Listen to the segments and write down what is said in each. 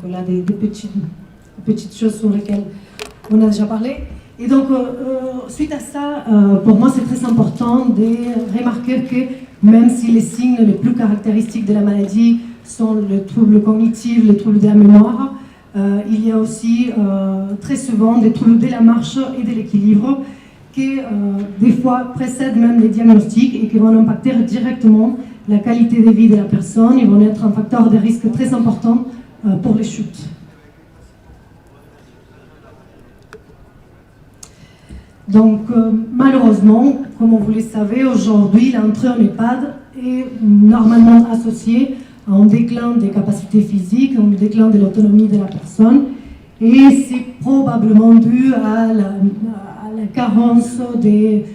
là, des petites choses sur lesquelles on a déjà parlé. Et donc, suite à ça, pour moi, c'est très important de remarquer que même si les signes les plus caractéristiques de la maladie sont le trouble cognitif, le trouble de la mémoire, il y a aussi très souvent des troubles de la marche et de l'équilibre qui, des fois, précèdent même les diagnostics et qui vont impacter directement la qualité de vie de la personne. Ils vont être un facteur de risque très important pour les chutes. Donc, malheureusement, comme vous le savez, aujourd'hui, l'entrée en EHPAD est normalement associée à un déclin des capacités physiques, un déclin de l'autonomie de la personne, et c'est probablement dû à la carence des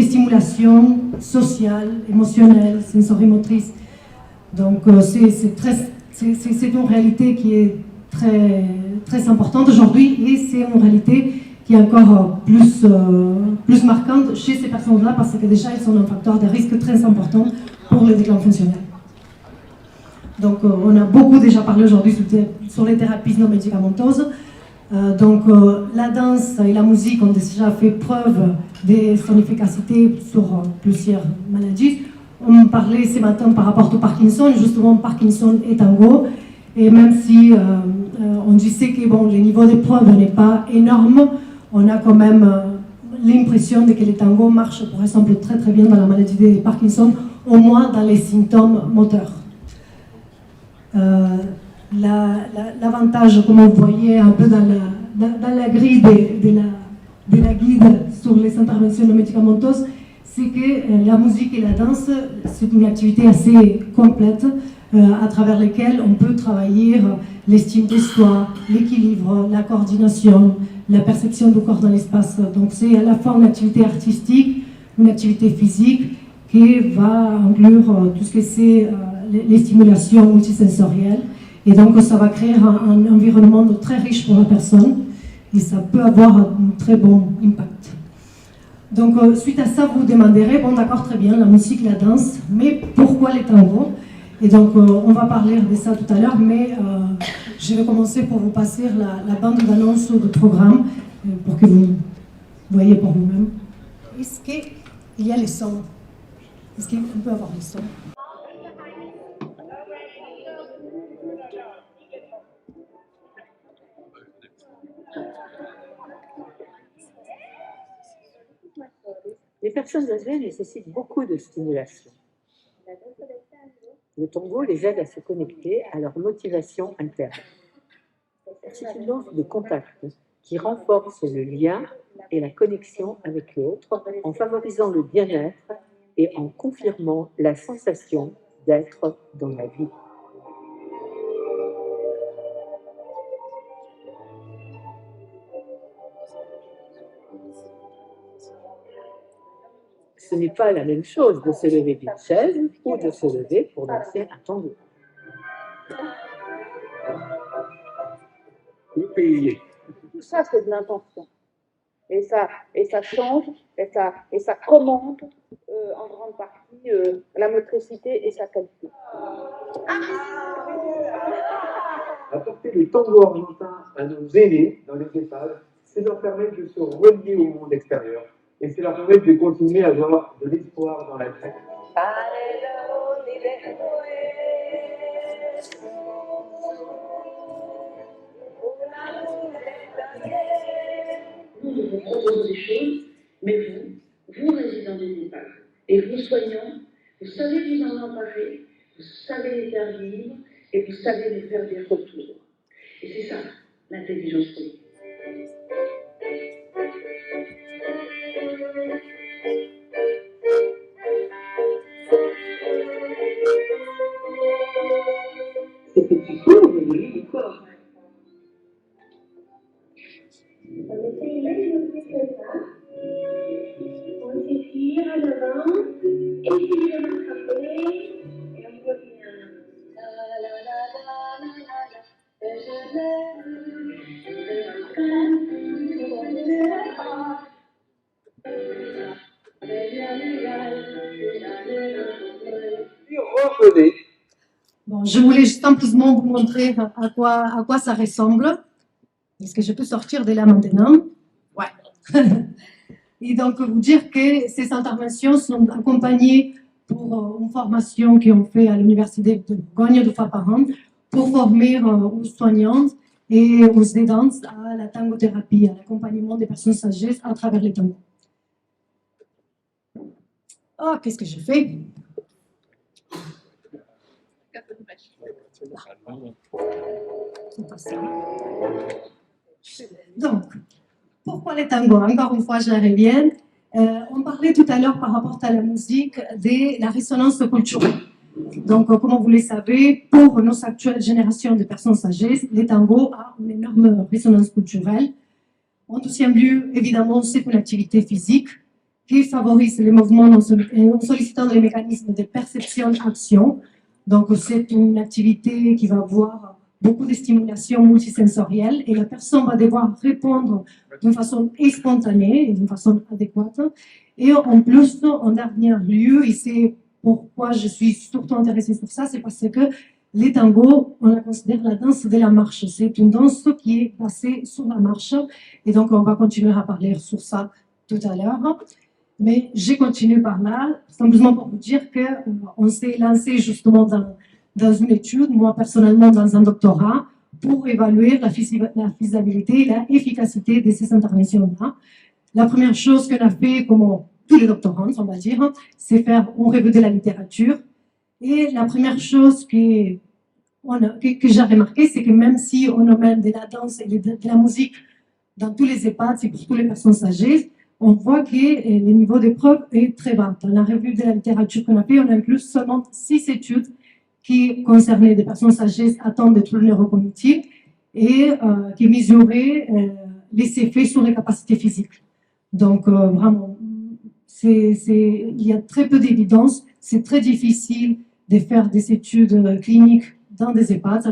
stimulations sociales, émotionnelles, sensorimotrices. Donc, c'est une réalité qui est très, très importante aujourd'hui, et c'est une réalité qui est encore plus marquante chez ces personnes-là, parce que déjà, elles sont un facteur de risque très important pour le déclin fonctionnel. Donc, on a beaucoup déjà parlé aujourd'hui sur les thérapies non médicamenteuses. La danse et la musique ont déjà fait preuve de son efficacité sur plusieurs maladies. On parlait ce matin par rapport au Parkinson, justement Parkinson et tango. Et même si on disait que bon, le niveau de preuve n'est pas énorme, on a quand même l'impression que le tango marche, par exemple, très très bien dans la maladie de Parkinson, au moins dans les symptômes moteurs. L'avantage, comme vous voyez un peu dans la grille de la guide sur les interventions non médicamenteuses, c'est que la musique et la danse, c'est une activité assez complète à travers laquelle on peut travailler l'estime de soi, l'équilibre, la coordination, la perception du corps dans l'espace. Donc c'est à la fois une activité artistique, une activité physique qui va inclure tout ce que c'est les stimulations multisensorielles. Et donc ça va créer un environnement très riche pour la personne et ça peut avoir un très bon impact. Donc suite à ça, vous vous demanderez, bon d'accord, très bien, la musique, la danse, mais pourquoi les tangos? Et donc on va parler de ça tout à l'heure, mais je vais commencer pour vous passer la bande d'annonce du programme pour que vous voyez pour vous-même. Est-ce qu'il y a les sons? Est-ce qu'on peut avoir les sons? Les personnes âgées nécessitent beaucoup de stimulation. Le tango les aide à se connecter à leur motivation interne. C'est une danse de contact qui renforce le lien et la connexion avec l'autre en favorisant le bien-être et en confirmant la sensation d'être dans la vie. Ce n'est pas la même chose de se lever d'une chaise ou de se lever pour danser un tango. Tout ça, c'est de l'intention. Et ça change, et ça commande en grande partie la motricité et sa qualité. Apporter le tango argentin à nos aînés dans les EHPAD, c'est leur permettre de se relier au monde extérieur. Et c'est leur permettre de continuer à avoir de l'espoir dans la vie. Nous vous proposons des choses, mais vous résidents des EHPAD, et vous soignants, vous savez vous en emparer, vous savez les faire vivre, et vous savez les faire des retours. Et c'est ça, l'intelligence politique. Ces petits coups, vous voyez du corps. On s'étire à l'avant, étire le attraper, et on revient. La la la la la la, et je Puis revenez Bon, je voulais juste simplement vous montrer à quoi ça ressemble. Est-ce que je peux sortir de là maintenant? Ouais. Et donc, vous dire que ces interventions sont accompagnées pour une formation qu'on fait à l'Université de Bourgogne 2 fois par an pour former aux soignantes et aux aidantes à la tangothérapie, à l'accompagnement des personnes âgées à travers les tangos. Oh, qu'est-ce que je fais? C'est pas ça. Donc, pourquoi les tangos? Encore une fois, je reviens. On parlait tout à l'heure par rapport à la musique de la résonance culturelle. Donc, comme vous le savez, pour nos actuelles générations de personnes âgées, les tangos ont une énorme résonance culturelle. En deuxième lieu, évidemment, c'est une activité physique qui favorise les mouvements en sollicitant les mécanismes de perception-action. Donc, c'est une activité qui va avoir beaucoup de stimulation multisensorielle et la personne va devoir répondre d'une façon spontanée et d'une façon adéquate. Et en plus, en dernier lieu, et c'est pourquoi je suis surtout intéressée sur ça, c'est parce que les tangos, on la considère la danse de la marche. C'est une danse qui est basée sur la marche. Et donc, on va continuer à parler sur ça tout à l'heure. Mais je continue par là, simplement pour vous dire qu'on s'est lancé justement dans une étude, moi personnellement dans un doctorat, pour évaluer la faisabilité et l'efficacité de ces interventions-là. La première chose qu'on a fait, comme tous les doctorants, on va dire, c'est faire une revue de la littérature. Et la première chose que j'ai remarqué, c'est que même si on emmène de la danse et de la musique dans tous les EHPAD, c'est pour toutes les personnes âgées, on voit que le niveau de preuve est très bas. Dans la revue de la littérature qu'on a fait, on inclut seulement 6 études qui concernaient des personnes âgées atteintes de troubles neurocognitifs et qui mesuraient les effets sur les capacités physiques. Donc, vraiment, il y a très peu d'évidence. C'est très difficile de faire des études cliniques dans des EHPAD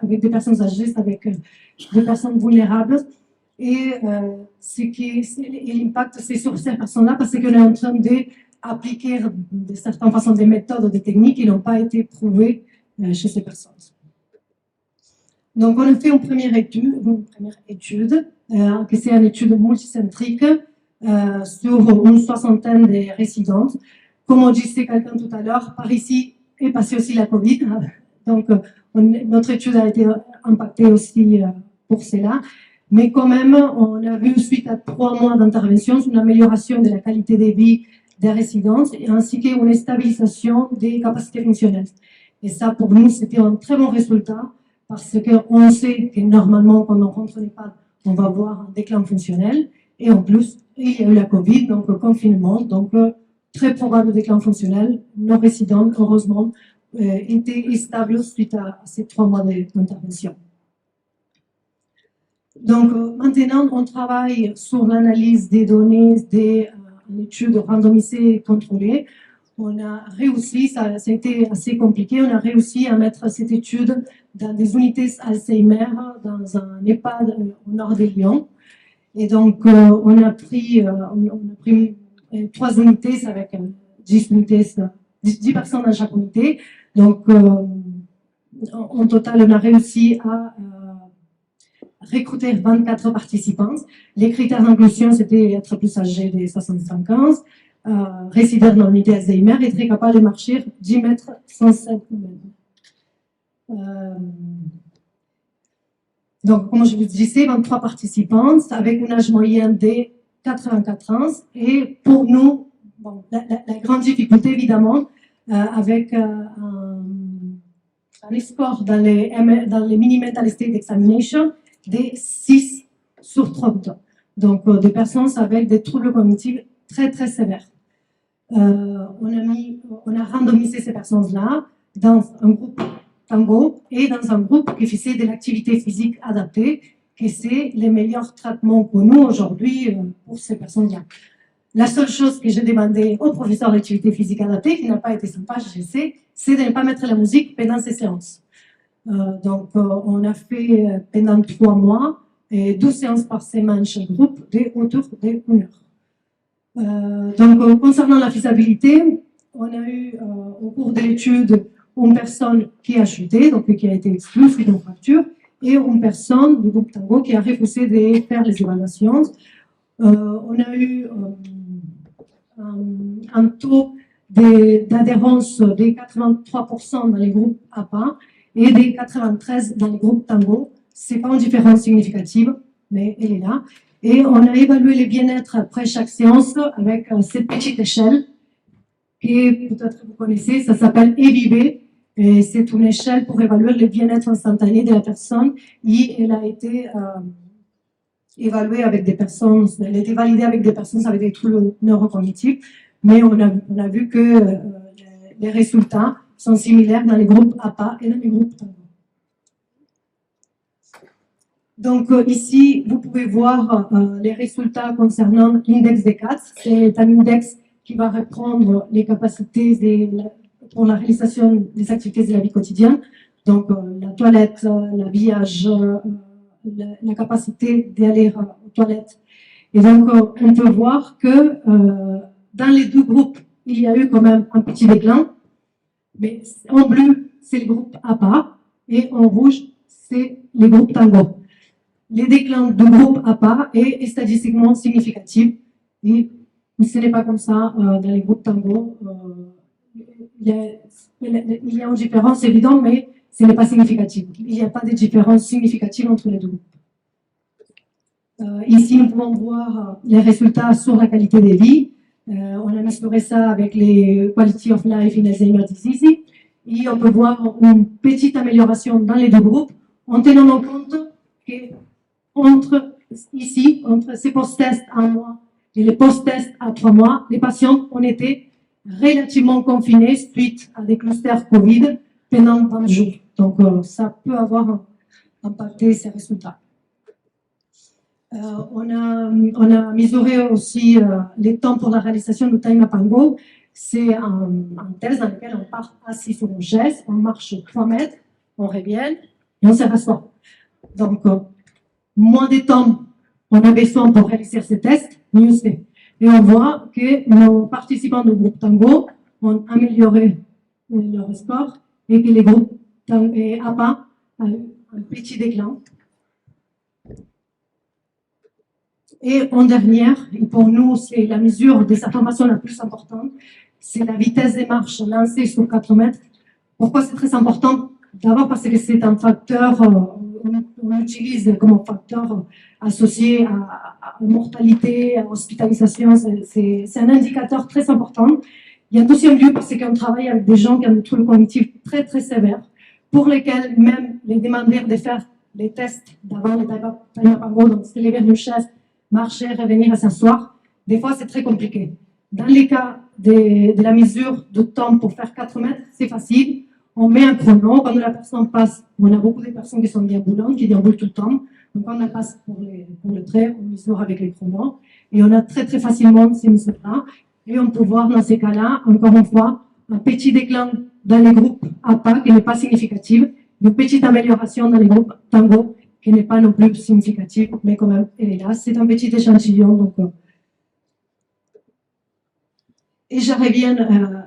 avec des personnes âgées, avec des personnes vulnérables. Et l'impact, c'est sur ces personnes-là parce qu'on est en train d'appliquer de certaines façons des méthodes ou des techniques qui n'ont pas été prouvées chez ces personnes. Donc, on a fait une première étude qui c'est une étude multicentrique sur une soixantaine de résidentes. Comme on disait quelqu'un tout à l'heure, par ici est passé aussi la Covid. Donc, notre étude a été impactée aussi pour cela. Mais quand même, on a vu, suite à 3 mois d'intervention, une amélioration de la qualité de vie des résidentes ainsi qu'une stabilisation des capacités fonctionnelles. Et ça, pour nous, c'était un très bon résultat parce qu'on sait que normalement, quand on rentre en EHPAD, on va avoir un déclin fonctionnel. Et en plus, il y a eu la Covid, donc confinement, donc très probable déclin fonctionnel. Nos résidents, heureusement, étaient stables suite à ces 3 mois d'intervention. Donc, maintenant, on travaille sur l'analyse des données d'une étude randomisée et contrôlée. On a réussi, ça a été assez compliqué, on a réussi à mettre cette étude dans des unités Alzheimer, dans un EHPAD au nord de Lyon. Et donc, on a pris 3 unités avec 10 personnes dans chaque unité. Donc, en total, on a réussi à recruter 24 participants. Les critères d'inclusion, c'était être plus âgé de 65 ans, résider dans l'unité Alzheimer et être capable de marcher 10 mètres sans cette Donc, comme je vous disais, 23 participants avec un âge moyen de 84 ans. Et pour nous, bon, la grande difficulté, évidemment, avec un score dans les Mini-Mental State Examination de 6 sur 30. Donc, des personnes avec des troubles cognitifs très, très sévères. On a randomisé ces personnes-là dans un groupe tango et dans un groupe qui faisait de l'activité physique adaptée, que c'est les meilleurs traitements pour nous aujourd'hui pour ces personnes-là. La seule chose que j'ai demandé au professeur d'activité physique adaptée, qui n'a pas été sympa, je sais, c'est de ne pas mettre la musique pendant ces séances. Donc, on a fait pendant 3 mois 12 séances par semaine chaque groupe autour de 1 heure. Donc, concernant la faisabilité, on a eu au cours de l'étude une personne qui a chuté, donc qui a été exclue suite à une fracture, et une personne du groupe tango qui a refusé de faire les évaluations. On a eu un taux d'adhérence de 83% dans les groupes APA et de 93% dans les groupes tango. Ce n'est pas une différence significative, mais elle est là. Et on a évalué le bien-être après chaque séance avec cette petite échelle que peut-être vous connaissez, ça s'appelle EVB. Et c'est une échelle pour évaluer le bien-être instantané de la personne. Et elle a été évaluée avec des personnes, elle a été validée avec des personnes avec des troubles neurocognitifs. Mais on a vu que les résultats sont similaires dans les groupes APA et dans les groupes tango. Donc ici, vous pouvez voir les résultats concernant l'index des CATS. C'est un index qui va reprendre les capacités pour la réalisation des activités de la vie quotidienne. Donc la toilette, l'habillage, la capacité d'aller aux toilettes. Et donc on peut voir que dans les deux groupes, il y a eu quand même un petit déclin. Mais en bleu, c'est le groupe APA et en rouge, c'est les groupes tango. Les déclins du groupe APA est statistiquement significatif et ce n'est pas comme ça dans les groupes tango. Il y a une différence évidente, mais ce n'est pas significatif. Il n'y a pas de différence significative entre les deux groupes. Ici, nous pouvons voir les résultats sur la qualité de vie. On a mesuré ça avec les Quality of Life in Alzheimer's Disease. Et on peut voir une petite amélioration dans les deux groupes en tenant en compte que entre ces post-tests à 1 mois et les post-tests à 3 mois, les patients ont été relativement confinés suite à des clusters Covid pendant 20 jours. Donc, ça peut avoir impacté ces résultats. On a mesuré aussi les temps pour la réalisation du Time Up and Go. C'est un test dans lequel on part assis sur une chaise, on marche 3 mètres, on revient et on se rassoit. Donc, moins de temps on a besoin pour réaliser ces tests, mieux c'est. Et on voit que nos participants du groupe tango ont amélioré leur score et que les groupes APA ont eu un petit déclin. Et en dernière, et pour nous, c'est la mesure des informations la plus importante, c'est la vitesse des marches lancées sur 4 mètres. Pourquoi c'est très important? D'abord parce que c'est un facteur, on l'utilise comme un facteur associé à mortalité, à hospitalisation. C'est un indicateur très important. Il y a un deuxième lieu parce qu'on travaille avec des gens qui ont des troubles cognitifs très très sévères, pour lesquels même les demander de faire les tests d'avant les Time Up and Go, donc se lever d'une chaise, marcher, revenir et s'asseoir, des fois c'est très compliqué. Dans les cas de la mesure de temps pour faire 4 mètres, c'est facile. On met un chrono, quand la personne passe, on a beaucoup de personnes qui sont déambulantes, qui déambulent tout le temps. Donc quand on passe pour le trait, on mesure avec les chronos. Et on a très très facilement ces mesures-là. Et on peut voir dans ces cas-là, encore une fois, un petit déclin dans les groupes APA qui n'est pas significatif, une petite amélioration dans les groupes tango qui n'est pas non plus significative, mais quand même, elle est là. C'est un petit échantillon. Donc, et je reviens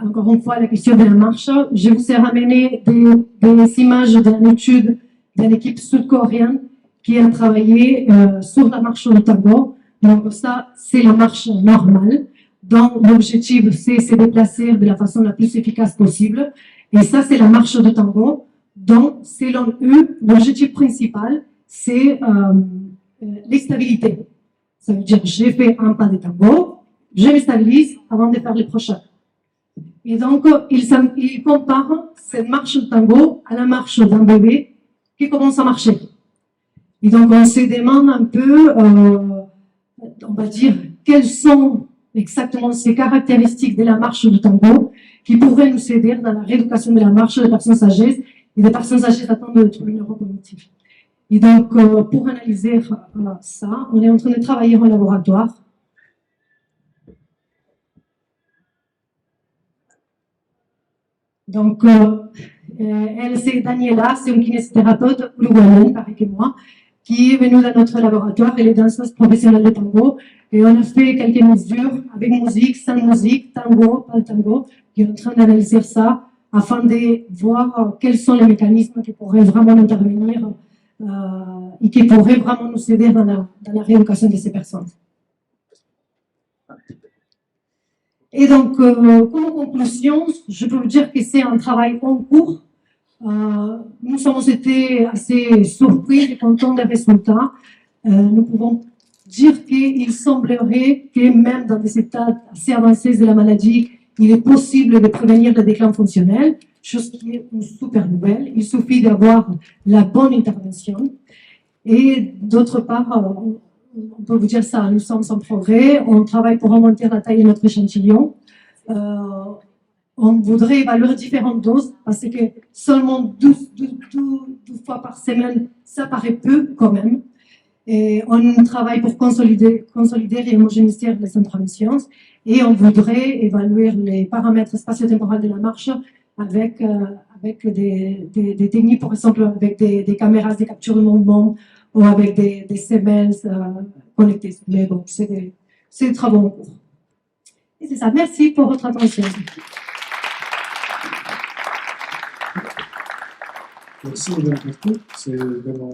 encore une fois à la question de la marche. Je vous ai ramené des images d'une étude de l'équipe sud-coréenne qui a travaillé sur la marche du tango. Donc ça, c'est la marche normale. Donc l'objectif, c'est se déplacer de la façon la plus efficace possible. Et ça, c'est la marche du tango. Donc, selon eux, l'objectif principal, c'est l'extabilité. Ça veut dire, j'ai fait un pas de tango, je me stabilise avant de faire les prochains. Et donc, ils comparent cette marche de tango à la marche d'un bébé qui commence à marcher. Et donc, on se demande un peu, on va dire, quelles sont exactement ces caractéristiques de la marche du tango qui pourraient nous aider dans la rééducation de la marche des personnes âgées et des personnes âgées atteintes de troubles neurocognitifs. Et donc, pour analyser ça, on est en train de travailler en laboratoire. Donc, elle, c'est Daniela, c'est une kinésithérapeute uruguayenne, pareil que moi, qui est venue dans notre laboratoire. Elle est danseuse professionnelle de tango. Et on a fait quelques mesures avec musique, sans musique, tango, pas de tango. Et on est en train d'analyser ça afin de voir quels sont les mécanismes qui pourraient vraiment intervenir et qui pourraient vraiment nous aider dans la rééducation de ces personnes. Et donc, comme conclusion, je peux vous dire que c'est un travail en cours. Nous avons été assez surpris et contents des résultats. Nous pouvons dire qu'il semblerait que même dans des états assez avancés de la maladie, il est possible de prévenir le déclin fonctionnel, chose qui est une super nouvelle. Il suffit d'avoir la bonne intervention. Et d'autre part, on peut vous dire ça, nous sommes en progrès, on travaille pour augmenter la taille de notre échantillon. On voudrait évaluer différentes doses parce que seulement 12 fois par semaine, ça paraît peu quand même. Et on travaille pour consolider et homogénéiser les interventions et on voudrait évaluer les paramètres spatio-temporels de la marche avec des techniques, par exemple avec des caméras de capture de mouvement ou avec des semelles connectées. Mais bon, c'est des travaux en cours. Et c'est ça. Merci pour votre attention. Merci, Madame Pascal. C'est vraiment